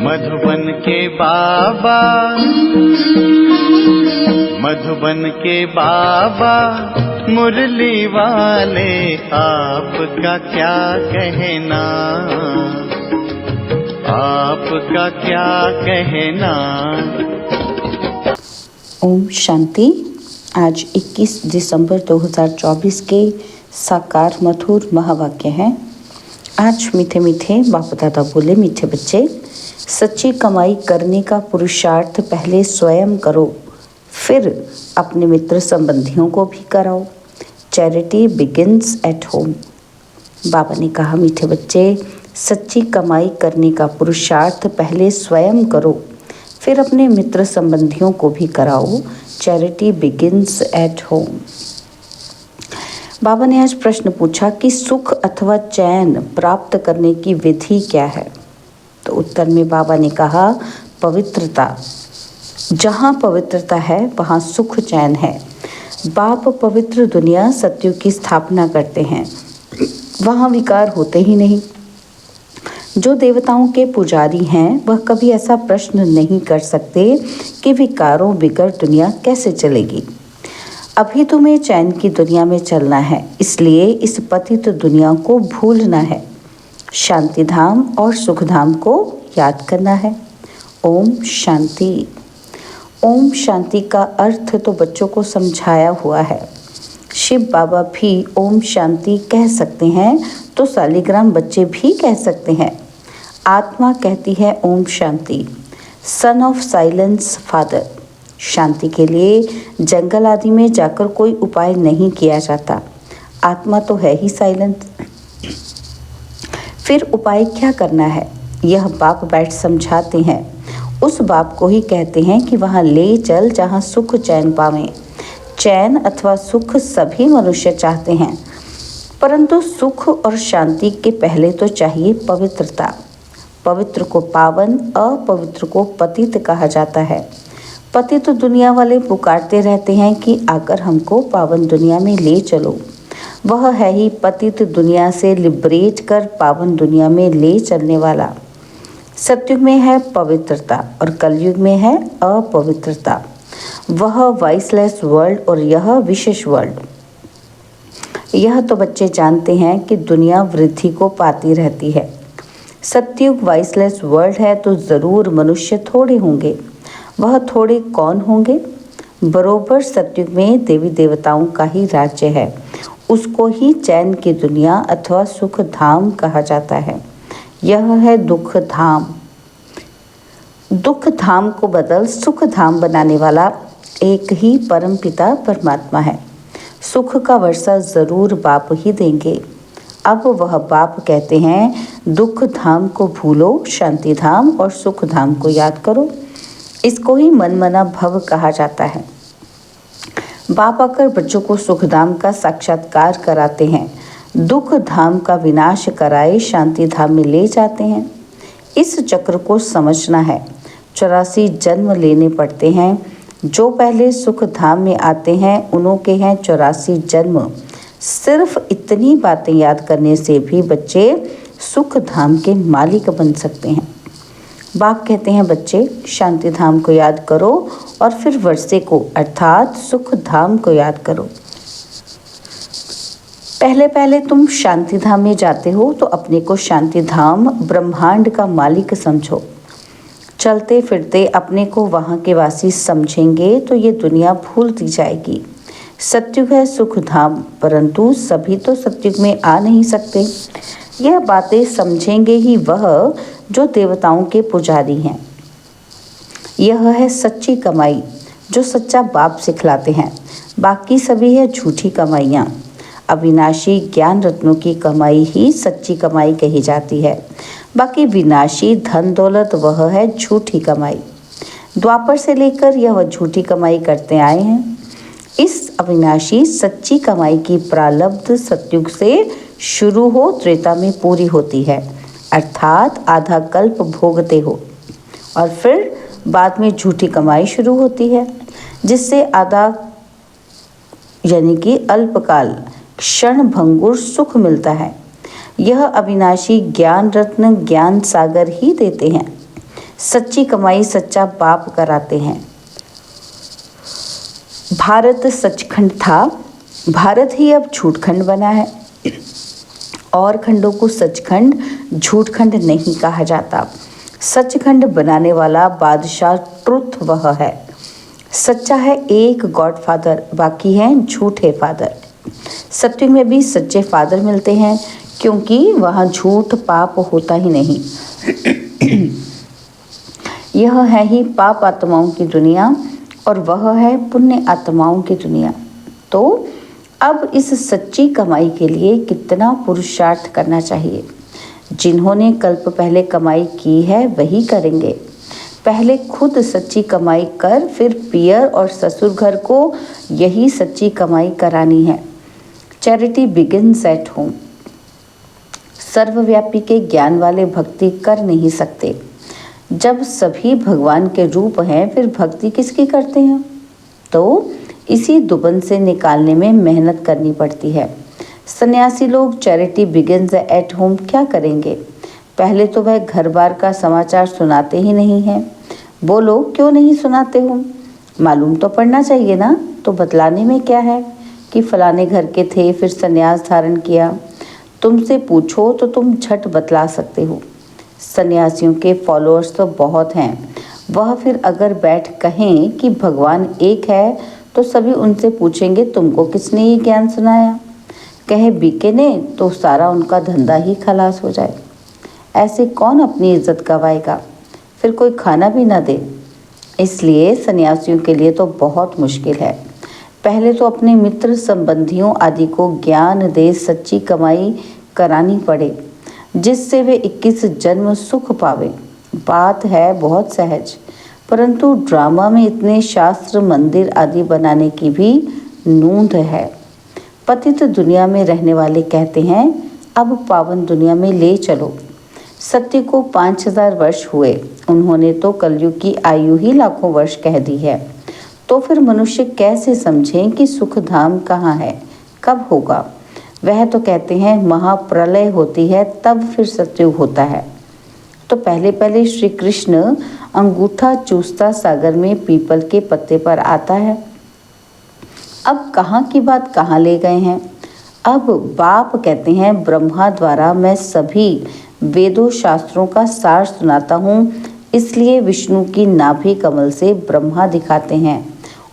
मधुबन के बाबा, मधुबन के बाबा मुरली वाले, आपका क्या कहना, आपका क्या कहना। ओम शांति। आज 21 दिसंबर 2024 के साकार मधुर महावाक्य हैं। आज मीठे मीठे बाप दादा बोले, मीठे बच्चे, सच्ची कमाई करने का पुरुषार्थ पहले स्वयं करो, फिर अपने मित्र संबंधियों को भी कराओ। Charity begins at home. Baba ने कहा, मीठे बच्चे, सच्ची कमाई करने का पुरुषार्थ पहले स्वयं करो, फिर अपने मित्र संबंधियों को भी कराओ। Charity begins at home. Baba ने आज प्रश्न पूछा कि सुख अथवा चैन प्राप्त करने की विधि क्या है। तो उत्तर में बाबा ने कहा, पवित्रता। जहाँ पवित्रता है वहाँ सुख चैन है। बाप पवित्र दुनिया सत्युग की स्थापना करते हैं, वहाँ विकार होते ही नहीं। जो देवताओं के पुजारी हैं वह कभी ऐसा प्रश्न नहीं कर सकते कि विकारों बिगर दुनिया कैसे चलेगी। अभी तुम्हें चैन की दुनिया में चलना है, इसलिए इस पतित दुनिया को भूलना है, शांति धाम और सुख धाम को याद करना है। ओम शांति। ओम शांति का अर्थ तो बच्चों को समझाया हुआ है। शिव बाबा भी ओम शांति कह सकते हैं, तो सालिग्राम बच्चे भी कह सकते हैं। आत्मा कहती है ओम शांति। Son of silence father. शांति के लिए जंगल आदि में जाकर कोई उपाय नहीं किया जाता। आत्मा तो है ही साइलेंट। फिर उपाय क्या करना है, यह बाप बैठ समझाते हैं। उस बाप को ही कहते हैं कि वहाँ ले चल जहाँ सुख चैन पावें। चैन अथवा सुख सभी मनुष्य चाहते हैं, परंतु सुख और शांति के पहले तो चाहिए पवित्रता। पवित्र को पावन, अपवित्र को पतित कहा जाता है। पतित दुनिया वाले पुकारते रहते हैं कि आकर हमको पावन दुनिया में ले चलो। वह है ही पतित दुनिया से लिबरेट कर पावन दुनिया में ले चलने वाला। सतयुग में है पवित्रता और कलयुग में है अपवित्रता। वह वाइसलेस वर्ल्ड और यह विशेष वर्ल्ड। यह तो बच्चे जानते हैं कि दुनिया वृद्धि को पाती रहती है। सतयुग वाइसलेस वर्ल्ड है तो ज़रूर मनुष्य थोड़े होंगे। वह थोड़े कौन होंगे? बरोबर सतयुग में देवी देवताओं का ही राज्य है। उसको ही चैन की दुनिया अथवा सुख धाम कहा जाता है। यह है दुख धाम। दुख धाम को बदल सुख धाम बनाने वाला एक ही परम पिता परमात्मा है। सुख का वर्षा जरूर बाप ही देंगे। अब वह बाप कहते हैं, दुख धाम को भूलो, शांति धाम और सुख धाम को याद करो। इसको ही मनमना भव कहा जाता है। बाप आकर बच्चों को सुख धाम का साक्षात्कार कराते हैं, दुख धाम का विनाश कराए शांति धाम में ले जाते हैं। इस चक्र को समझना है। 84 जन्म लेने पड़ते हैं। जो पहले सुख धाम में आते हैं उन्हों के हैं 84 जन्म। सिर्फ इतनी बातें याद करने से भी बच्चे सुख धाम के मालिक बन सकते हैं। बाप कहते हैं, बच्चे शांति धाम को याद करो और फिर वर्षे को अर्थात सुख धाम को याद करो। पहले पहले तुम शांति धाम में जाते हो तो अपने को शांति धाम ब्रह्मांड का मालिक समझो। चलते फिरते अपने को वहाँ के वासी समझेंगे तो ये दुनिया भूलती जाएगी। सतयुग है सुख धाम, परंतु सभी तो सतयुग में आ नहीं सकते। यह बातें समझेंगे ही वह जो देवताओं के पुजारी हैं। यह है सच्ची कमाई जो सच्चा बाप सिखलाते हैं। बाकी सभी है झूठी कमाइयाँ। अविनाशी ज्ञान रत्नों की कमाई ही सच्ची कमाई कही जाती है। बाकी विनाशी धन दौलत वह है झूठी कमाई। द्वापर से लेकर यह झूठी कमाई करते आए हैं। इस अविनाशी सच्ची कमाई की प्रारब्ध सतयुग से शुरू हो त्रेता में पूरी होती है, अर्थात आधा कल्प भोगते हो, और फिर बाद में झूठी कमाई शुरू होती है जिससे आधा यानी कि अल्पकाल क्षण भंगुर सुख मिलता है। यह अविनाशी ज्ञान रत्न ज्ञान सागर ही देते हैं। सच्ची कमाई सच्चा बाप कराते हैं। भारत सचखंड था, भारत ही अब झूठखंड बना है। और खंडों को सचखंड झूठखंड नहीं कहा जाता। सचखंड बनाने वाला बादशाह ट्रुथ वह है। सच्चा है एक गॉडफादर, बाकी हैं झूठे फादर। सत्युग में भी सच्चे फादर मिलते हैं, क्योंकि वहाँ झूठ पाप होता ही नहीं। यह है ही पाप आत्माओं की दुनिया और वह है पुण्य आत्माओं की दुनिया। तो अब इस सच्ची कमाई के लिए कितना पुरुषार्थ करना चाहिए। जिन्होंने कल्प पहले कमाई की है वही करेंगे। पहले खुद सच्ची कमाई कर फिर पियर और ससुर घर को यही सच्ची कमाई करानी है। Charity begins at home. सर्वव्यापी के ज्ञान वाले भक्ति कर नहीं सकते। जब सभी भगवान के रूप हैं फिर भक्ति किसकी करते हैं? तो इसी दुबन से निकालने में मेहनत करनी पड़ती है। सन्यासी लोग चैरिटी बिगिन्स एट होम क्या करेंगे? पहले तो वह घर बार का समाचार सुनाते ही नहीं हैं। बोलो क्यों नहीं सुनाते हो? मालूम तो पड़ना चाहिए ना। तो बतलाने में क्या है कि फलाने घर के थे फिर सन्यास धारण किया। तुमसे पूछो तो तुम झट बतला सकते हो। सन्यासियों के फॉलोअर्स तो बहुत हैं। वह फिर अगर बैठ कहें कि भगवान एक है तो सभी उनसे पूछेंगे तुमको किसने ये ज्ञान सुनाया। कहे बीके ने तो सारा उनका धंधा ही खलास हो जाए। ऐसे कौन अपनी इज्जत गवाएगा? फिर कोई खाना भी ना दे। इसलिए सन्यासियों के लिए तो बहुत मुश्किल है। पहले तो अपने मित्र संबंधियों आदि को ज्ञान दे सच्ची कमाई करानी पड़े, जिससे वे 21 जन्म सुख पावे। बात है बहुत सहज, परंतु ड्रामा में इतने शास्त्र मंदिर आदि बनाने की भी नूंद है। पतित दुनिया में रहने वाले कहते हैं अब पावन दुनिया में ले चलो। सत्य को 5000 वर्ष हुए, उन्होंने तो कलयुग की आयु ही लाखों वर्ष कह दी है। तो फिर मनुष्य कैसे समझें कि सुख धाम कहाँ है, कब होगा? वह तो कहते हैं महाप्रलय होती है तब फिर सत्युग होता है। तो पहले पहले श्री कृष्ण अंगूठा चूसता सागर में पीपल के पत्ते पर आता है। अब कहाँ की बात कहाँ ले गए हैं। अब बाप कहते हैं ब्रह्मा द्वारा मैं सभी वेदों शास्त्रों का सार सुनाता हूँ, इसलिए विष्णु की नाभि कमल से ब्रह्मा दिखाते हैं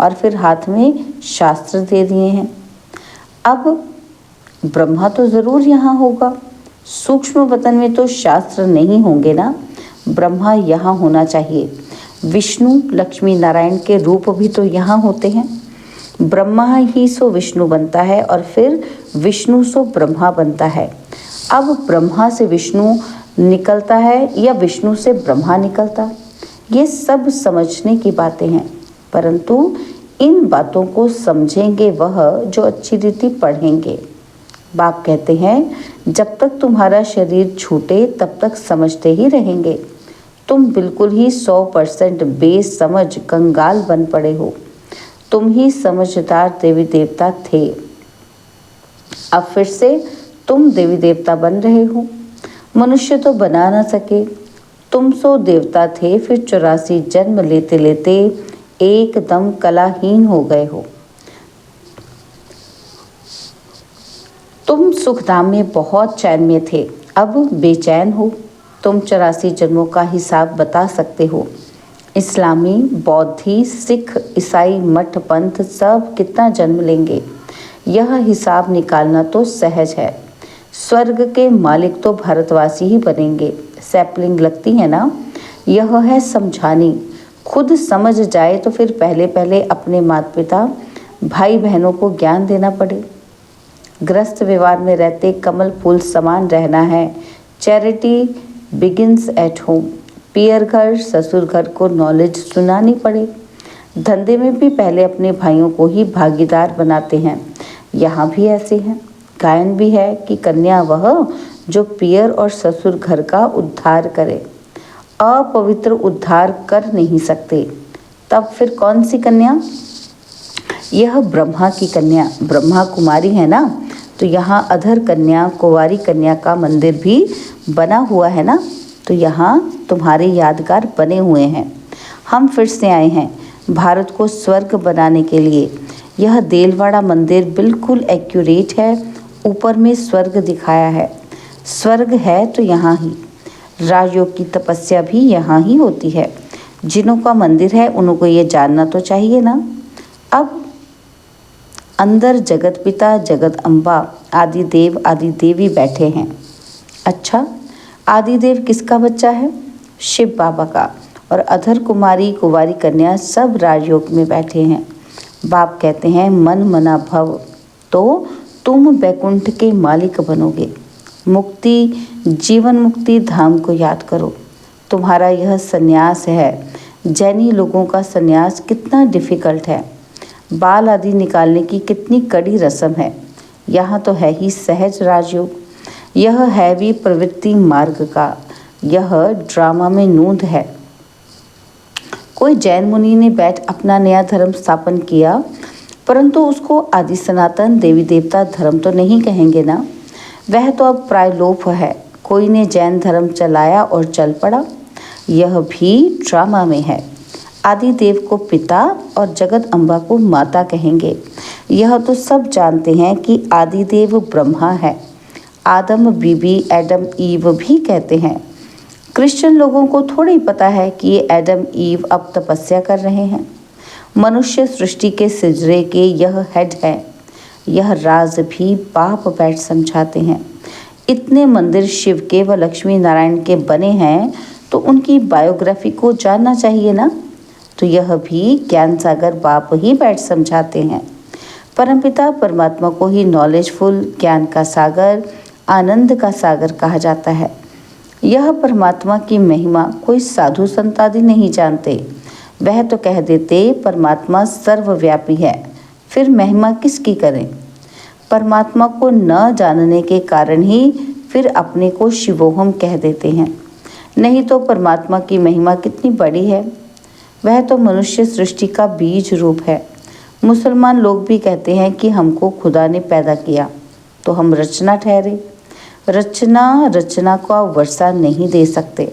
और फिर हाथ में शास्त्र दे दिए हैं। अब ब्रह्मा तो ज़रूर यहाँ होगा। सूक्ष्म वतन में तो शास्त्र नहीं होंगे ना। ब्रह्मा यहाँ होना चाहिए। विष्णु लक्ष्मी नारायण के रूप भी तो यहाँ होते हैं। ब्रह्मा ही सो विष्णु बनता है और फिर विष्णु सो ब्रह्मा बनता है। अब ब्रह्मा से विष्णु निकलता है या विष्णु से ब्रह्मा निकलता, ये सब समझने की बातें हैं। परंतु इन बातों को समझेंगे वह जो अच्छी रीति पढ़ेंगे। बाप कहते हैं जब तक तुम्हारा शरीर छूटे तब तक समझते ही रहेंगे। तुम बिल्कुल ही 100% बेसमझ कंगाल बन पड़े हो। तुम ही समझदार देवी देवता थे, अब फिर से तुम देवी देवता बन रहे हो। मनुष्य तो बना ना सके। तुम सो देवता थे, फिर 84 जन्म लेते लेते एकदम कलाहीन हो गए हो। तुम सुखधाम में बहुत चैन में थे, अब बेचैन हो। तुम 84 जन्मों का हिसाब बता सकते हो। इस्लामी, बौद्धी, सिख, ईसाई, मठ पंथ सब कितना जन्म लेंगे, यह हिसाब निकालना तो सहज है। स्वर्ग के मालिक तो भारतवासी ही बनेंगे। सैपलिंग लगती है ना, यह है समझानी। खुद समझ जाए तो फिर पहले पहले अपने माता पिता भाई बहनों को ज्ञान देना पड़े। ग्रस्त व्यवहार में रहते कमल फूल समान रहना है। Charity begins at home. पियर घर ससुर घर को नॉलेज सुनानी पड़े। धंधे में भी पहले अपने भाइयों को ही भागीदार बनाते हैं। यहाँ भी ऐसे हैं। गायन भी है कि कन्या वह जो पियर और ससुर घर का उद्धार करे। अपवित्र उद्धार कर नहीं सकते, तब फिर कौन सी कन्या? यह ब्रह्मा की कन्या, ब्रह्मा कुमारी है ना, तो यहाँ अधर कन्या, कुंवारी कन्या का मंदिर भी बना हुआ है ना। तो यहाँ तुम्हारे यादगार बने हुए हैं। हम फिर से आए हैं भारत को स्वर्ग बनाने के लिए। यह देलवाड़ा मंदिर बिल्कुल एक्यूरेट है। ऊपर में स्वर्ग दिखाया है। स्वर्ग है तो यहाँ ही। राजयोग की तपस्या भी यहाँ ही होती है। जिनों का मंदिर है उनको ये जानना तो चाहिए ना। अब अंदर जगत पिता, जगत अम्बा, आदि देव, आदि देवी बैठे हैं। अच्छा, आदिदेव किसका बच्चा है? शिव बाबा का। और अधर कुमारी, कुंवारी कन्या सब राजयोग में बैठे हैं। बाप कहते हैं मन मना भव, तो तुम वैकुंठ के मालिक बनोगे। मुक्ति, जीवन मुक्ति धाम को याद करो। तुम्हारा यह संन्यास है। जैनी लोगों का संन्यास कितना डिफ़िकल्ट है। बाल आदि निकालने की कितनी कड़ी रस्म है। यहाँ तो है ही सहज राजयोग। यह है भी प्रवृत्ति मार्ग का। यह ड्रामा में नूंद है। कोई जैन मुनि ने बैठ अपना नया धर्म स्थापन किया, परंतु उसको आदि सनातन देवी देवता धर्म तो नहीं कहेंगे ना। वह तो अब प्रायलोप है। कोई ने जैन धर्म चलाया और चल पड़ा। यह भी ड्रामा में है। आदि देव को पिता और जगत अम्बा को माता कहेंगे। यह तो सब जानते हैं कि आदि देव ब्रह्मा है। आदम बीबी, एडम ईव भी कहते हैं। क्रिश्चियन लोगों को थोड़ी पता है कि ये एडम ईव अब तपस्या कर रहे हैं। मनुष्य सृष्टि के सिजरे के यह हेड है। यह राज भी बाप बैठ समझाते हैं। इतने मंदिर शिव के व लक्ष्मी नारायण के बने हैं तो उनकी बायोग्राफी को जानना चाहिए ना। तो यह भी ज्ञान सागर बाप ही बैठ समझाते हैं। परमपिता परमात्मा को ही नॉलेजफुल, ज्ञान का सागर, आनंद का सागर कहा जाता है। यह परमात्मा की महिमा कोई साधु संत आदि नहीं जानते। वह तो कह देते परमात्मा सर्वव्यापी है, फिर महिमा किसकी करें। परमात्मा को न जानने के कारण ही फिर अपने को शिवोहम कह देते हैं। नहीं तो परमात्मा की महिमा कितनी बड़ी है। वह तो मनुष्य सृष्टि का बीज रूप है। मुसलमान लोग भी कहते हैं कि हमको खुदा ने पैदा किया, तो हम रचना ठहरे। रचना को वर्षा नहीं दे सकते।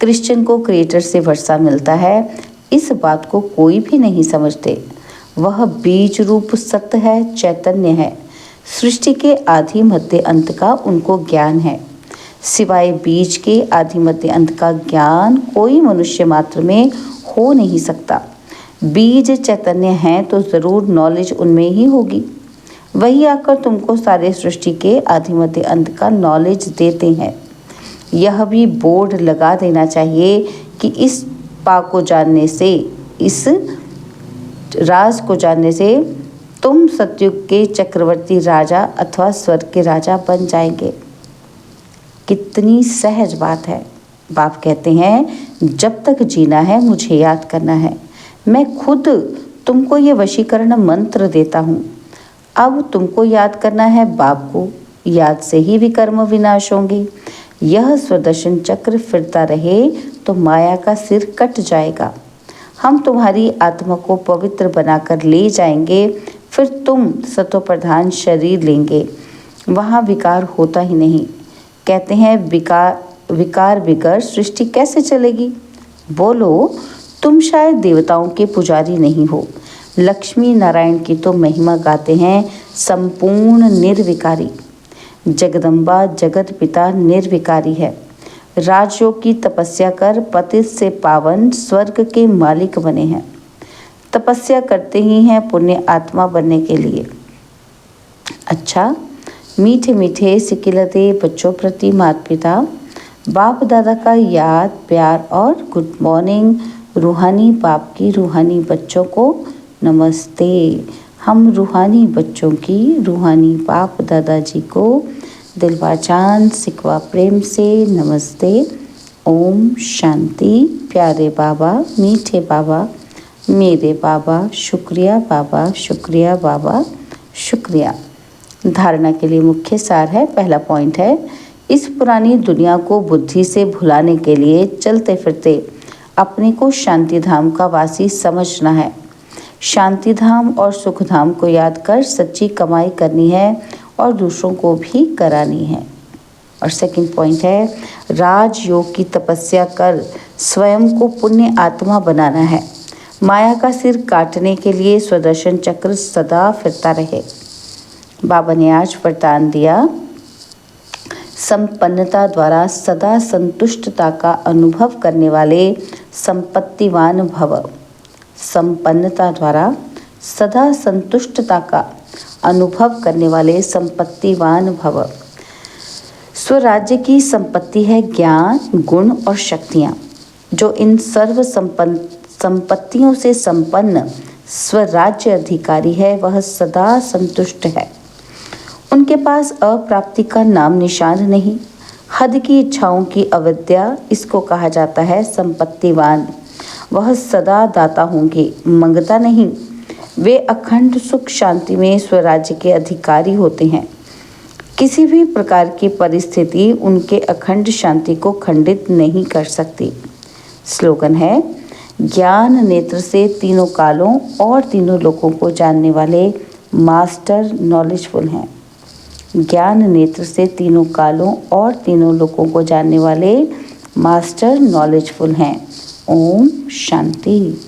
क्रिश्चियन को क्रिएटर से वर्षा मिलता है, इस बात को कोई भी नहीं समझते। वह बीज रूप सत्य है, चैतन्य है। सृष्टि के आदि मध्य अंत का उनको ज्ञान है। सिवाय बीज के आदि मध्य अंत का ज्ञान कोई मनुष्य मात्र में हो नहीं सकता। बीज चैतन्य हैं तो ज़रूर नॉलेज उनमें ही होगी। वही आकर तुमको सारे सृष्टि के आदि मध्य अंत का नॉलेज देते हैं। यह भी बोर्ड लगा देना चाहिए कि इस पा को जानने से, इस राज को जानने से तुम सतयुग के चक्रवर्ती राजा अथवा स्वर्ग के राजा बन जाएंगे। कितनी सहज बात है। बाप कहते हैं जब तक जीना है मुझे याद करना है। मैं खुद तुमको ये वशीकरण मंत्र देता हूँ। अब तुमको याद करना है बाप को। याद से ही विकर्म विनाश होंगे। यह स्वदर्शन चक्र फिरता रहे तो माया का सिर कट जाएगा। हम तुम्हारी आत्मा को पवित्र बनाकर ले जाएंगे, फिर तुम सत्व प्रधान शरीर लेंगे। वहाँ विकार होता ही नहीं। कहते हैं विकार बिगर सृष्टि कैसे चलेगी। बोलो, तुम शायद देवताओं के पुजारी नहीं हो। लक्ष्मी नारायण की तो महिमा गाते हैं संपूर्ण निर्विकारी। जगदम्बा जगत पिता निर्विकारी है। राजयोग की तपस्या कर पतित से पावन स्वर्ग के मालिक बने हैं। तपस्या करते ही हैं पुण्य आत्मा बनने के लिए। अच्छा, मीठे मीठे सिकिलते बच्चों प्रति माता पिता बाप दादा का याद प्यार और गुड मॉर्निंग। रूहानी बाप की रूहानी बच्चों को नमस्ते। हम रूहानी बच्चों की रूहानी बाप दादाजी को दिलवा चांद सिकवा प्रेम से नमस्ते। ओम शांति। प्यारे बाबा, मीठे बाबा, मेरे बाबा, शुक्रिया बाबा, शुक्रिया बाबा, शुक्रिया। धारणा के लिए मुख्य सार है। पहला पॉइंट है, इस पुरानी दुनिया को बुद्धि से भुलाने के लिए चलते फिरते अपने को शांति धाम का वासी समझना है। शांति धाम और सुख धाम को याद कर सच्ची कमाई करनी है और दूसरों को भी करानी है। और सेकंड पॉइंट है राजयोग की तपस्या कर स्वयं को पुण्य आत्मा बनाना है। माया का सिर काटने के लिए सुदर्शन चक्र सदा फिरता रहे। बाबा ने आज वरदान दिया, संपन्नता द्वारा सदा संतुष्टता का अनुभव करने वाले संपत्तिवान भव। संपन्नता द्वारा सदा संतुष्टता का अनुभव करने वाले संपत्तिवान भव। स्वराज्य की संपत्ति है ज्ञान, गुण और शक्तियाँ। जो इन सर्व संपत्तियों से संपन्न स्वराज्य अधिकारी है वह सदा संतुष्ट है। उनके पास अप्राप्ति का नाम निशान नहीं। हद की इच्छाओं की अविद्या, इसको कहा जाता है संपत्तिवान। वह सदा दाता होंगे, मंगता नहीं। वे अखंड सुख शांति में स्वराज्य के अधिकारी होते हैं। किसी भी प्रकार की परिस्थिति उनके अखंड शांति को खंडित नहीं कर सकती। स्लोगन है, ज्ञान नेत्र से तीनों कालों और तीनों लोकों को जानने वाले मास्टर नॉलेजफुल हैं। ज्ञान नेत्र से तीनों कालों और तीनों लोकों को जानने वाले मास्टर नॉलेजफुल हैं। ओम शांति।